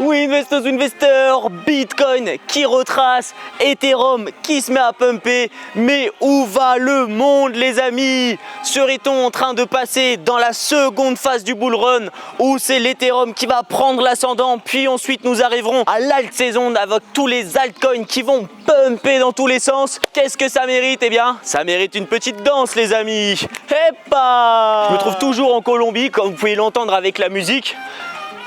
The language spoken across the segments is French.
Oui, investisseurs, Bitcoin qui retrace, Ethereum qui se met à pumper. Mais où va le monde, les amis? Serait-on en train de passer dans la seconde phase du bull run où c'est l'Ethereum qui va prendre l'ascendant, puis ensuite nous arriverons à l'alt saison avec tous les altcoins qui vont pumper dans tous les sens? Qu'est-ce que ça mérite? Eh bien, ça mérite une petite danse, les amis. Hepa! Je me trouve toujours en Colombie, comme vous pouvez l'entendre avec la musique.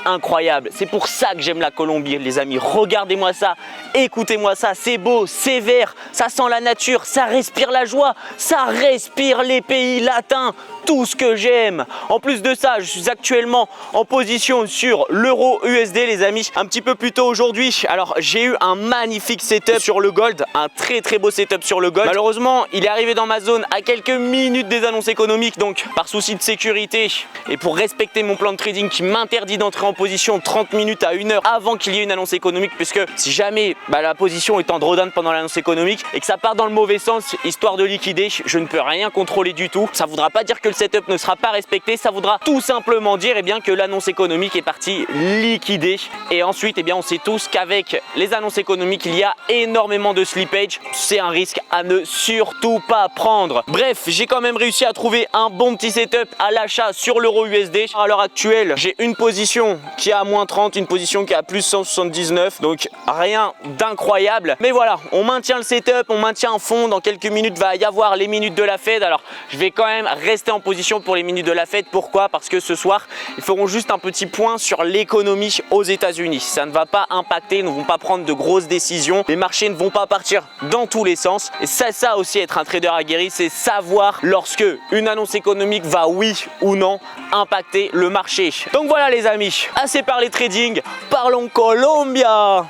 Incroyable, c'est pour ça que j'aime la Colombie, les amis. Regardez-moi ça, écoutez-moi ça, c'est beau, c'est vert, ça sent la nature, ça respire la joie, ça respire les pays latins, tout ce que j'aime. En plus de ça, je suis actuellement en position sur l'euro USD, les amis. Un petit peu plus tôt aujourd'hui, alors j'ai eu un magnifique setup sur le gold, un très beau setup sur le gold. Malheureusement, il est arrivé dans ma zone à quelques minutes des annonces économiques, donc par souci de sécurité et pour respecter mon plan de trading qui m'interdit d'entrer en position 30 minutes à 1 heure avant qu'il y ait une annonce économique, puisque si jamais la position est en drawdown pendant l'annonce économique et que ça part dans le mauvais sens, histoire de liquider, je ne peux rien contrôler du tout. Ça ne voudra pas dire que le setup ne sera pas respecté, ça voudra tout simplement dire que l'annonce économique est partie liquider. Et ensuite, on sait tous qu'avec les annonces économiques, il y a énormément de slippage. C'est un risque à ne surtout pas prendre. Bref, j'ai quand même réussi à trouver un bon petit setup à l'achat sur l'euro USD. À l'heure actuelle, j'ai une position qui est à moins 30, une position qui est à plus 179, donc rien d'incroyable. Mais voilà, on maintient le setup, on maintient un fond. Dans quelques minutes, va y avoir les minutes de la Fed. Alors, je vais quand même rester en position pour les minutes de la Fed. Pourquoi? Parce que ce soir, ils feront juste un petit point sur l'économie aux États-Unis. Ça ne va pas impacter, ils ne vont pas prendre de grosses décisions. Les marchés ne vont pas partir dans tous les sens. Et ça aussi, être un trader aguerri, c'est savoir lorsque une annonce économique va, oui ou non, impacter le marché. Donc voilà, les amis, assez parlé trading, parlons Colombia.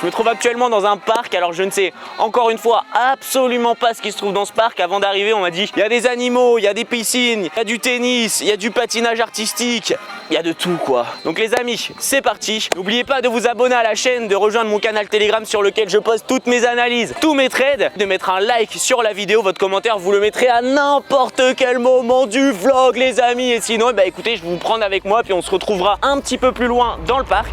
Je me trouve actuellement dans un parc, alors je ne sais encore une fois absolument pas ce qui se trouve dans ce parc. Avant d'arriver, on m'a dit il y a des animaux, il y a des piscines, il y a du tennis, il y a du patinage artistique, il y a de tout quoi. Donc les amis, c'est parti. N'oubliez pas de vous abonner à la chaîne, de rejoindre mon canal Telegram sur lequel je poste toutes mes analyses, tous mes trades, de mettre un like sur la vidéo, votre commentaire vous le mettrez à n'importe quel moment du vlog, les amis. Et sinon, écoutez, je vais vous prendre avec moi puis on se retrouvera un petit peu plus loin dans le parc.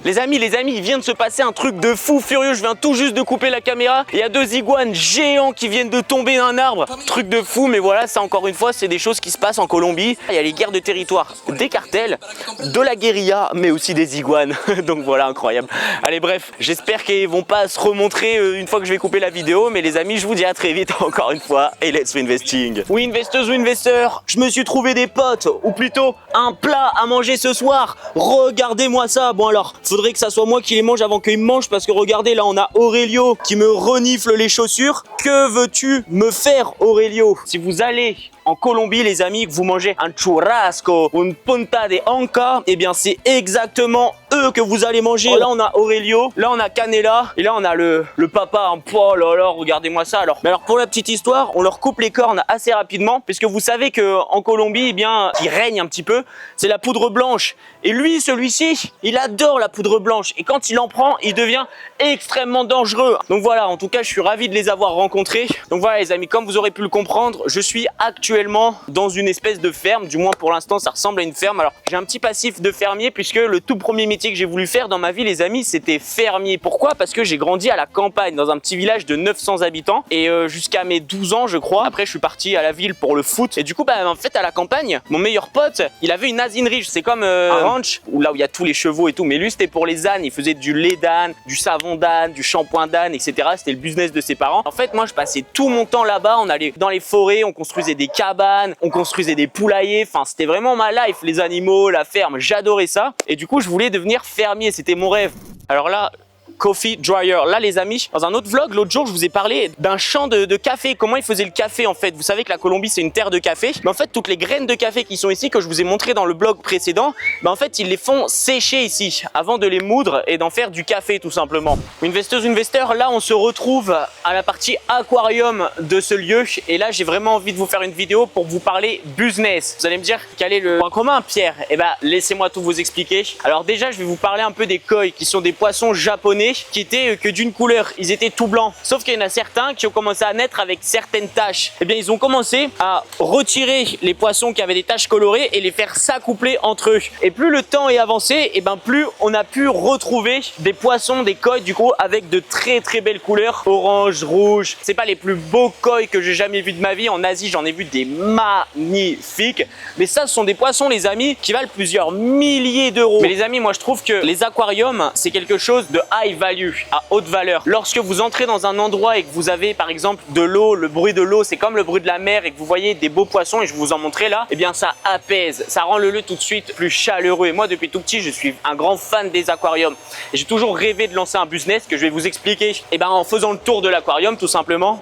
Les amis, il vient de se passer un truc de fou furieux. Je viens tout juste de couper la caméra. Il y a 2 iguanes géants qui viennent de tomber d'un arbre. Truc de fou, mais voilà, ça encore une fois, c'est des choses qui se passent en Colombie. Il y a les guerres de territoire, des cartels, de la guérilla, mais aussi des iguanes. Donc voilà, incroyable. Allez, bref, j'espère qu'ils vont pas se remontrer une fois que je vais couper la vidéo. Mais les amis, je vous dis à très vite encore une fois. Et let's investing. Oui, investeuse ou investisseur, je me suis trouvé des potes, ou plutôt un plat à manger ce soir. Regardez-moi ça. Bon alors, faudrait que ça soit moi qui les mange avant qu'ils me mangent, parce que regardez, là on a Aurelio qui me renifle les chaussures. Que veux-tu me faire, Aurelio? Si vous allez en Colombie, les amis, que vous mangez un churrasco ou une punta de anca, eh bien c'est exactement eux que vous allez manger. Oh, là on a Aurelio, là on a Canela, et là on a le papa. Oh là là, regardez-moi ça. Mais alors pour la petite histoire, on leur coupe les cornes assez rapidement, puisque vous savez que en Colombie, qui règne un petit peu, c'est la poudre blanche. Et lui, celui-ci, il adore la poudre blanche. Et quand il en prend, il devient extrêmement dangereux. Donc voilà, en tout cas, je suis ravi de les avoir rencontrés. Donc voilà, les amis, comme vous aurez pu le comprendre, je suis actuellement dans une espèce de ferme. Du moins, pour l'instant, ça ressemble à une ferme. Alors, j'ai un petit passif de fermier, puisque le tout premier métier que j'ai voulu faire dans ma vie, les amis, c'était fermier. Pourquoi? Parce que j'ai grandi à la campagne, dans un petit village de 900 habitants. Et jusqu'à mes 12 ans, je crois. Après, je suis parti à la ville pour le foot. Et du coup, en fait, à la campagne, mon meilleur pote, il avait une asinerie. C'est comme un ranch, là où il y a tous les chevaux et tout. Mais lui, c'était pour les ânes. Il faisait du lait d'âne, du savon d'âne, du shampoing d'âne, etc. C'était le business de ses parents. En fait, moi, je passais tout mon temps là-bas. On allait dans les forêts, on construisait des cabanes, on construisait des poulaillers. Enfin, c'était vraiment ma life. Les animaux, la ferme, j'adorais ça. Et du coup, je voulais devenir fermier. C'était mon rêve. Alors là, coffee dryer. Là, les amis, dans un autre vlog, l'autre jour, je vous ai parlé d'un champ de café. Comment ils faisaient le café, en fait. Vous savez que la Colombie, c'est une terre de café. Mais en fait, toutes les graines de café qui sont ici, que je vous ai montré dans le blog précédent, en fait, ils les font sécher ici avant de les moudre et d'en faire du café, tout simplement. Investeuse, investeur, là, on se retrouve à la partie aquarium de ce lieu. Et là, j'ai vraiment envie de vous faire une vidéo pour vous parler business. Vous allez me dire, quel est le point commun, Pierre? Eh ben, laissez-moi tout vous expliquer. Alors déjà, je vais vous parler un peu des koi, qui sont des poissons japonais nés qui étaient que d'une couleur, ils étaient tout blancs. Sauf qu'il y en a certains qui ont commencé à naître avec certaines taches. Eh bien, ils ont commencé à retirer les poissons qui avaient des taches colorées et les faire s'accoupler entre eux. Et plus le temps est avancé, eh bien, plus on a pu retrouver des poissons, des koi du coup avec de très belles couleurs, orange, rouge. C'est pas les plus beaux koi que j'ai jamais vu de ma vie. En Asie, j'en ai vu des magnifiques. Mais ça, ce sont des poissons, les amis, qui valent plusieurs milliers d'euros. Mais les amis, moi je trouve que les aquariums, c'est quelque chose de high value, à haute valeur. Lorsque vous entrez dans un endroit et que vous avez par exemple de l'eau, le bruit de l'eau, c'est comme le bruit de la mer et que vous voyez des beaux poissons, et je vais vous en montrer là, eh bien ça apaise, ça rend le lieu tout de suite plus chaleureux. Et moi, depuis tout petit, je suis un grand fan des aquariums. Et j'ai toujours rêvé de lancer un business que je vais vous expliquer en faisant le tour de l'aquarium, tout simplement.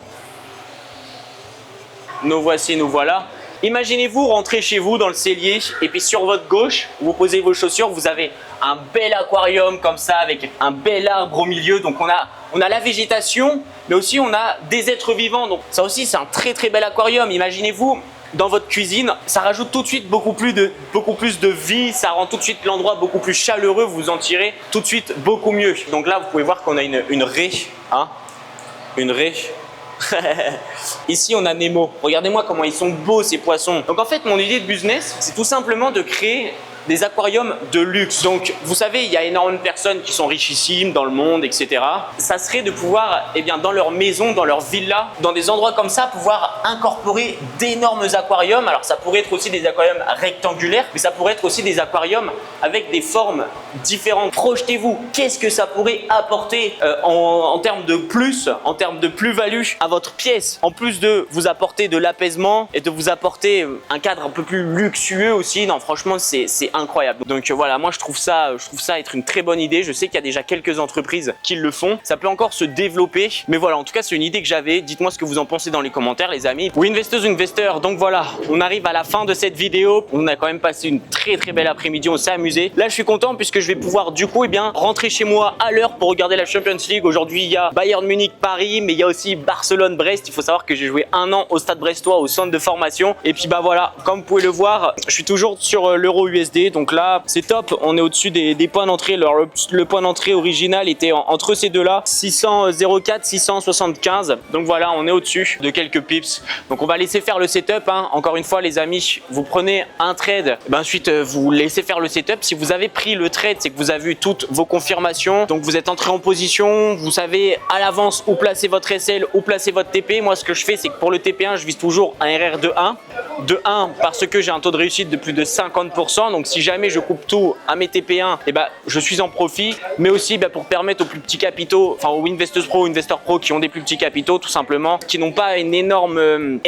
Nous voici, nous voilà. Imaginez-vous rentrer chez vous dans le cellier et puis sur votre gauche, vous posez vos chaussures, vous avez un bel aquarium comme ça avec un bel arbre au milieu. Donc on a la végétation, mais aussi on a des êtres vivants. Donc ça aussi, c'est un très bel aquarium. Imaginez-vous dans votre cuisine, ça rajoute tout de suite beaucoup plus de vie, ça rend tout de suite l'endroit beaucoup plus chaleureux, vous en tirez tout de suite beaucoup mieux. Donc là, vous pouvez voir qu'on a une raie, hein, une raie. Ici, on a Nemo. Regardez-moi comment ils sont beaux ces poissons. Donc en fait, mon idée de business, c'est tout simplement de créer des aquariums de luxe. Donc, vous savez, il y a énormément de personnes qui sont richissimes dans le monde, etc. Ça serait de pouvoir, eh bien, dans leur maison, dans leur villa, dans des endroits comme ça, pouvoir incorporer d'énormes aquariums. Alors, ça pourrait être aussi des aquariums rectangulaires, mais ça pourrait être aussi des aquariums avec des formes différentes. Projetez-vous, qu'est-ce que ça pourrait apporter en termes de plus, en termes de plus-value à votre pièce, en plus de vous apporter de l'apaisement et de vous apporter un cadre un peu plus luxueux aussi. Non, franchement, c'est incroyable. Donc voilà, moi je trouve ça être une très bonne idée. Je sais qu'il y a déjà quelques entreprises qui le font. Ça peut encore se développer. Mais voilà, en tout cas, c'est une idée que j'avais. Dites-moi ce que vous en pensez dans les commentaires, les amis. Oui, investeuse, investeur. Donc voilà, on arrive à la fin de cette vidéo. On a quand même passé une très belle après-midi. On s'est amusé. Là, je suis content puisque je vais pouvoir du coup, eh bien, rentrer chez moi à l'heure pour regarder la Champions League. Aujourd'hui, il y a Bayern Munich Paris, mais il y a aussi Barcelone Brest. Il faut savoir que j'ai joué 1 an au Stade Brestois, au centre de formation. Et puis bah voilà, comme vous pouvez le voir, je suis toujours sur l'euro USD. Donc là, c'est top. On est au-dessus des points d'entrée. Le point d'entrée original était entre ces deux-là, 604, 675. Donc voilà, on est au-dessus de quelques pips. Donc on va laisser faire le setup, hein. Encore une fois, les amis, vous prenez un trade. Ben ensuite, vous laissez faire le setup. Si vous avez pris le trade, c'est que vous avez eu toutes vos confirmations. Donc vous êtes entré en position. Vous savez à l'avance où placer votre SL, où placer votre TP. Moi, ce que je fais, c'est que pour le TP1, je vise toujours un RR de 1. De 1 parce que j'ai un taux de réussite de plus de 50%. Donc si jamais je coupe tout à mes TP1, eh ben, je suis en profit. Mais aussi pour permettre aux plus petits capitaux, enfin aux Investors Pro, Investors Pro qui ont des plus petits capitaux tout simplement, qui n'ont pas une énorme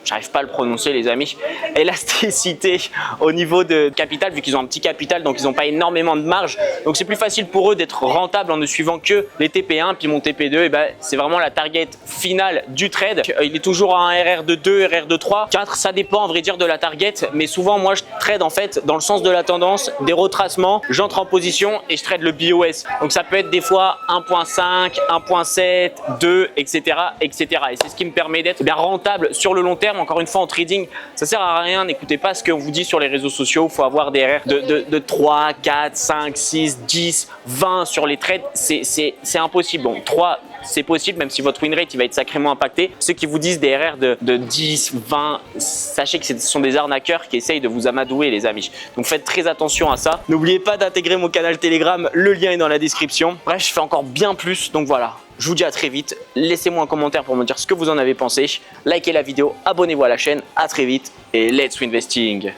j'arrive pas à le prononcer, les amis, élasticité au niveau de capital, vu qu'ils ont un petit capital, donc ils n'ont pas énormément de marge. Donc c'est plus facile pour eux d'être rentable en ne suivant que les TP1. Puis mon TP2, eh ben, c'est vraiment la target finale du trade. Il est toujours à un RR de 2, RR de 3, 4, ça dépend en vrai dire de la target. Mais souvent, moi, je trade en fait dans le sens de la tendance, des retracements. J'entre en position et je trade le BOS. Donc ça peut être des fois 1.5, 1.7, 2, etc. etc. Et c'est ce qui me permet d'être bien rentable sur le long terme. Encore une fois, en trading, ça sert à rien. N'écoutez pas ce qu'on vous dit sur les réseaux sociaux. Il faut avoir des RR de 3, 4, 5, 6, 10, 20 sur les trades. C'est impossible. Bon, 3, c'est possible, même si votre win rate il va être sacrément impacté. Ceux qui vous disent des RR de 10, 20, sachez que ce sont des arnaqueurs qui essayent de vous amadouer, les amis. Donc faites très attention à ça. N'oubliez pas d'intégrer mon canal Telegram. Le lien est dans la description. Bref, je fais encore bien plus. Donc voilà. Je vous dis à très vite, laissez-moi un commentaire pour me dire ce que vous en avez pensé, likez la vidéo, abonnez-vous à la chaîne, à très vite et let's investing.